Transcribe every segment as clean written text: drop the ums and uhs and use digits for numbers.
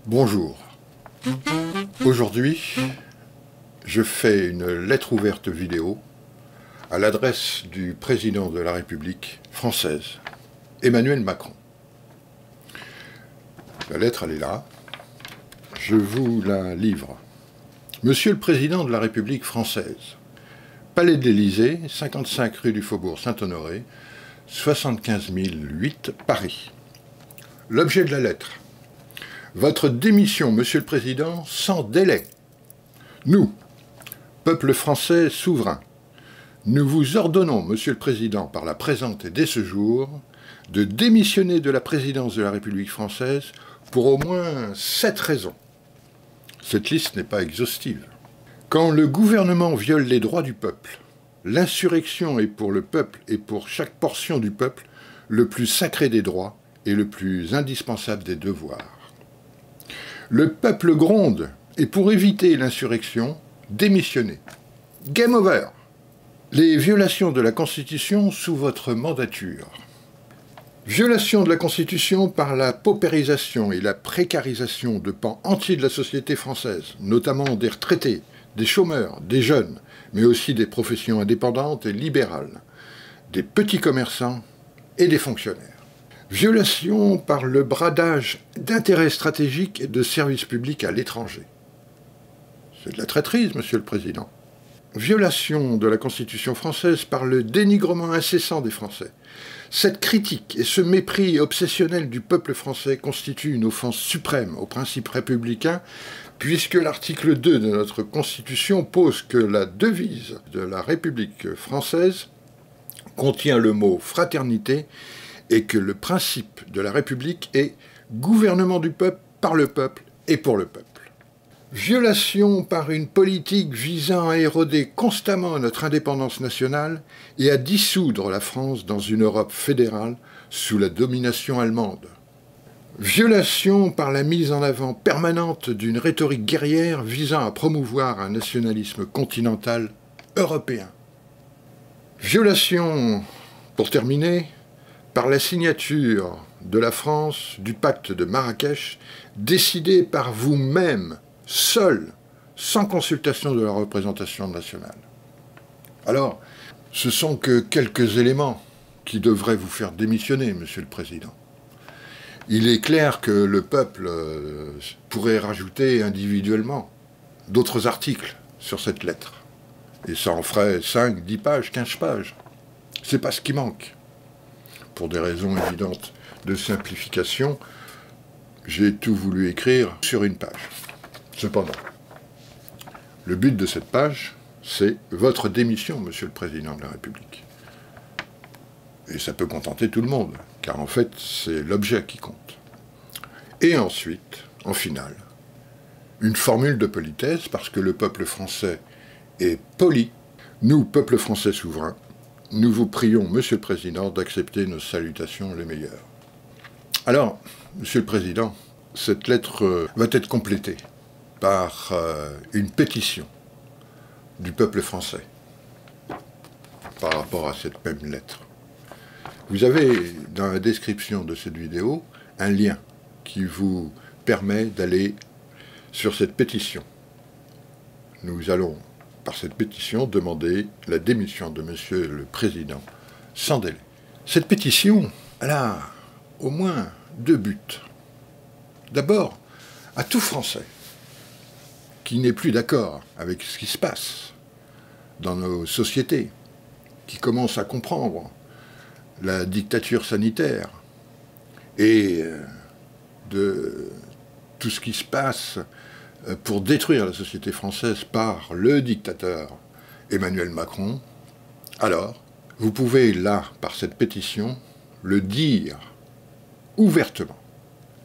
Bonjour. Aujourd'hui, je fais une lettre ouverte vidéo à l'adresse du président de la République française, Emmanuel Macron. La lettre, elle est là. Je vous la livre. Monsieur le Président de la République française, Palais de l'Élysée, 55 rue du Faubourg Saint-Honoré, 75 008, Paris. L'objet de la lettre. Votre démission, Monsieur le Président, sans délai. Nous, peuple français souverain, nous vous ordonnons, Monsieur le Président, par la présente et dès ce jour, de démissionner de la présidence de la République française pour au moins 7 raisons. Cette liste n'est pas exhaustive. Quand le gouvernement viole les droits du peuple, l'insurrection est pour le peuple et pour chaque portion du peuple le plus sacré des droits et le plus indispensable des devoirs. Le peuple gronde, et pour éviter l'insurrection, démissionnez. Game over. Les violations de la Constitution sous votre mandature. Violation de la Constitution par la paupérisation et la précarisation de pans entiers de la société française, notamment des retraités, des chômeurs, des jeunes, mais aussi des professions indépendantes et libérales, des petits commerçants et des fonctionnaires. Violation par le bradage d'intérêts stratégiques et de services publics à l'étranger. C'est de la traîtrise, Monsieur le Président. Violation de la Constitution française par le dénigrement incessant des Français. Cette critique et ce mépris obsessionnel du peuple français constituent une offense suprême aux principes républicains, puisque l'article 2 de notre Constitution pose que la devise de la République française contient le mot « fraternité » et que le principe de la République est « gouvernement du peuple, par le peuple et pour le peuple ». Violation par une politique visant à éroder constamment notre indépendance nationale et à dissoudre la France dans une Europe fédérale sous la domination allemande. Violation par la mise en avant permanente d'une rhétorique guerrière visant à promouvoir un nationalisme continental européen. Violation, pour terminer, par la signature de la France du pacte de Marrakech, décidé par vous-même, seul, sans consultation de la représentation nationale. Alors, ce sont que quelques éléments qui devraient vous faire démissionner, Monsieur le Président. Il est clair que le peuple pourrait rajouter individuellement d'autres articles sur cette lettre. Et ça en ferait 5, 10 pages, 15 pages. C'est pas ce qui manque. Pour des raisons évidentes de simplification, j'ai tout voulu écrire sur une page. Cependant, le but de cette page, c'est votre démission, Monsieur le Président de la République. Et ça peut contenter tout le monde, car en fait, c'est l'objet qui compte. Et ensuite, en finale, une formule de politesse, parce que le peuple français est poli. Nous, peuple français souverain, nous vous prions, Monsieur le Président, d'accepter nos salutations les meilleures. Alors, Monsieur le Président, cette lettre va être complétée par une pétition du peuple français par rapport à cette même lettre. Vous avez, dans la description de cette vidéo, un lien qui vous permet d'aller sur cette pétition. Nous allons, par cette pétition, demander la démission de Monsieur le Président sans délai. Cette pétition, elle a au moins 2 buts. D'abord, à tout Français qui n'est plus d'accord avec ce qui se passe dans nos sociétés, qui commence à comprendre la dictature sanitaire et de tout ce qui se passe pour détruire la société française par le dictateur Emmanuel Macron, alors vous pouvez là, par cette pétition, le dire ouvertement,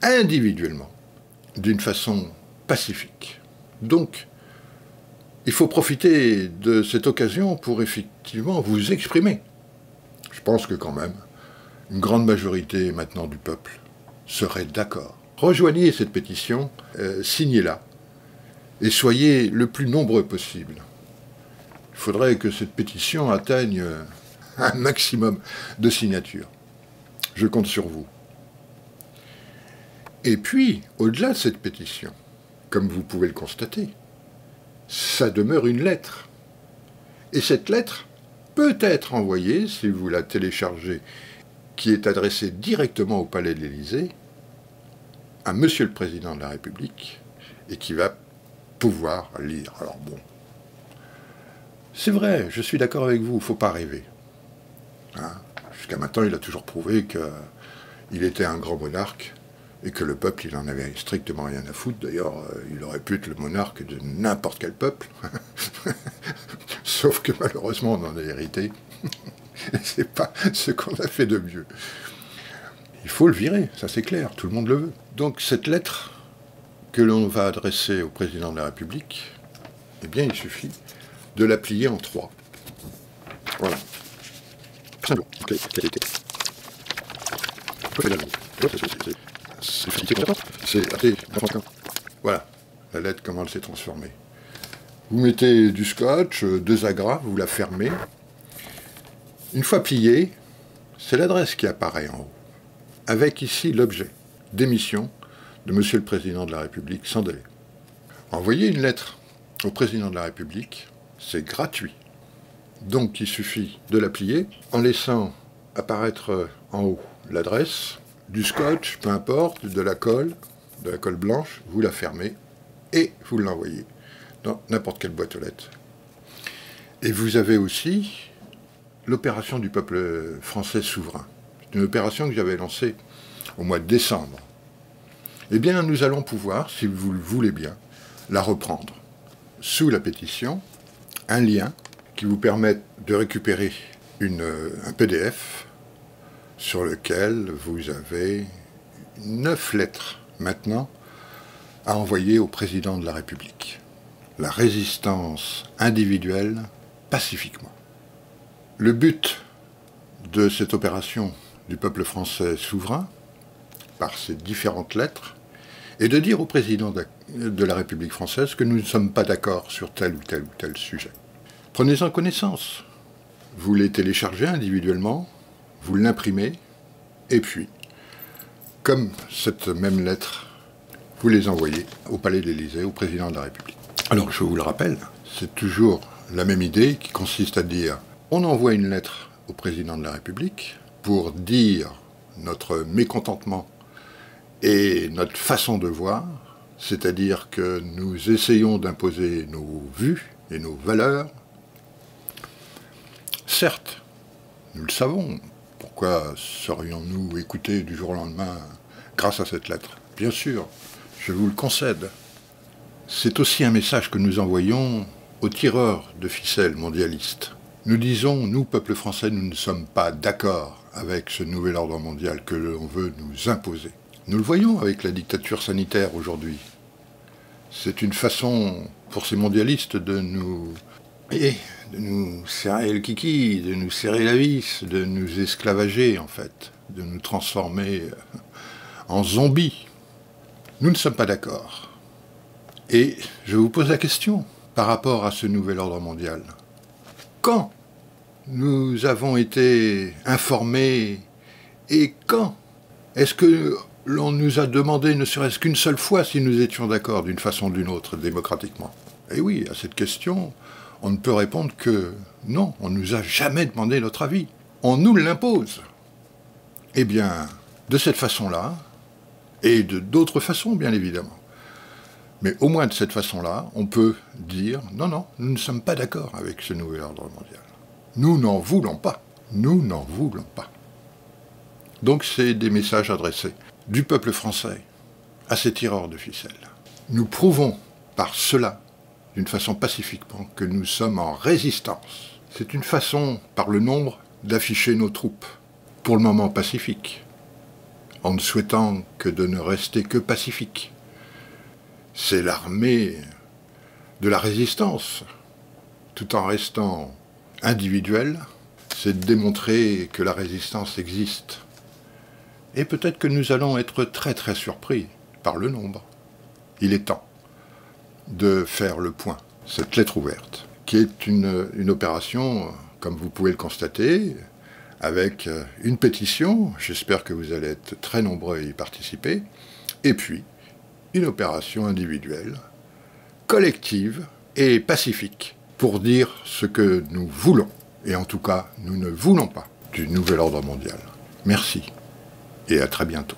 individuellement, d'une façon pacifique. Donc, il faut profiter de cette occasion pour effectivement vous exprimer. Je pense que quand même, une grande majorité maintenant du peuple serait d'accord. Rejoignez cette pétition, signez-la, et soyez le plus nombreux possible. Il faudrait que cette pétition atteigne un maximum de signatures. Je compte sur vous. Et puis, au-delà de cette pétition, comme vous pouvez le constater, ça demeure une lettre. Et cette lettre peut être envoyée, si vous la téléchargez, qui est adressée directement au Palais de l'Élysée, à Monsieur le Président de la République, et qui va pouvoir lire. Alors bon, c'est vrai, je suis d'accord avec vous, il ne faut pas rêver. Hein, jusqu'à maintenant, il a toujours prouvé qu'il était un grand monarque, et que le peuple, il en avait strictement rien à foutre. D'ailleurs, il aurait pu être le monarque de n'importe quel peuple. Sauf que malheureusement, on en a hérité. Et c'est pas ce qu'on a fait de mieux. Il faut le virer, ça c'est clair, tout le monde le veut. Donc cette lettre que l'on va adresser au président de la République, eh bien il suffit de la plier en 3. Voilà. Voilà, la lettre, comment elle s'est transformée. Vous mettez du scotch, 2 agrafes, vous la fermez. Une fois pliée, c'est l'adresse qui apparaît en haut, avec ici l'objet, démission de Monsieur le Président de la République sans délai. Envoyer une lettre au Président de la République, c'est gratuit. Donc il suffit de la plier en laissant apparaître en haut l'adresse, du scotch, peu importe, de la colle blanche, vous la fermez et vous l'envoyez dans n'importe quelle boîte aux lettres. Et vous avez aussi l'opération du peuple français souverain. C'est une opération que j'avais lancée au mois de décembre. Eh bien, nous allons pouvoir, si vous le voulez bien, la reprendre. Sous la pétition, un lien qui vous permet de récupérer un PDF sur lequel vous avez 9 lettres maintenant à envoyer au président de la République. La résistance individuelle pacifiquement. Le but de cette opération du peuple français souverain, par ces différentes lettres, est de dire au président de la République française que nous ne sommes pas d'accord sur tel ou tel sujet. Prenez-en connaissance. Vous les téléchargez individuellement, vous l'imprimez, et puis, comme cette même lettre, vous les envoyez au Palais de l'Élysée, au président de la République. Alors, je vous le rappelle, c'est toujours la même idée qui consiste à dire on envoie une lettre au président de la République pour dire notre mécontentement et notre façon de voir, c'est-à-dire que nous essayons d'imposer nos vues et nos valeurs. Certes, nous le savons, pourquoi serions-nous écoutés du jour au lendemain grâce à cette lettre? Bien sûr, je vous le concède. C'est aussi un message que nous envoyons aux tireurs de ficelles mondialistes. Nous disons, nous, peuple français, nous ne sommes pas d'accord avec ce nouvel ordre mondial que l'on veut nous imposer. Nous le voyons avec la dictature sanitaire aujourd'hui. C'est une façon pour ces mondialistes de nous serrer le kiki, de nous serrer la vis, de nous esclavager en fait, de nous transformer en zombies. Nous ne sommes pas d'accord. Et je vous pose la question par rapport à ce nouvel ordre mondial. Quand nous avons été informés et quand est-ce que l'on nous a demandé ne serait-ce qu'une seule fois si nous étions d'accord d'une façon ou d'une autre démocratiquement? Et oui, à cette question, on ne peut répondre que non, on ne nous a jamais demandé notre avis. On nous l'impose. Eh bien, de cette façon-là, et de d'autres façons bien évidemment, mais au moins de cette façon-là, on peut dire « Non, non, nous ne sommes pas d'accord avec ce nouvel ordre mondial. Nous n'en voulons pas. Nous n'en voulons pas. » Donc c'est des messages adressés du peuple français à ces tireurs de ficelles. Nous prouvons par cela, d'une façon pacifiquement, que nous sommes en résistance. C'est une façon, par le nombre, d'afficher nos troupes, pour le moment pacifiques, en ne souhaitant que de ne rester que pacifiques. C'est l'armée de la résistance, tout en restant individuelle, c'est de démontrer que la résistance existe. Et peut-être que nous allons être très très surpris par le nombre. Il est temps de faire le point, cette lettre ouverte, qui est une opération, comme vous pouvez le constater, avec une pétition, j'espère que vous allez être très nombreux à y participer, et puis une opération individuelle, collective et pacifique, pour dire ce que nous voulons, et en tout cas, nous ne voulons pas du nouvel ordre mondial. Merci, et à très bientôt.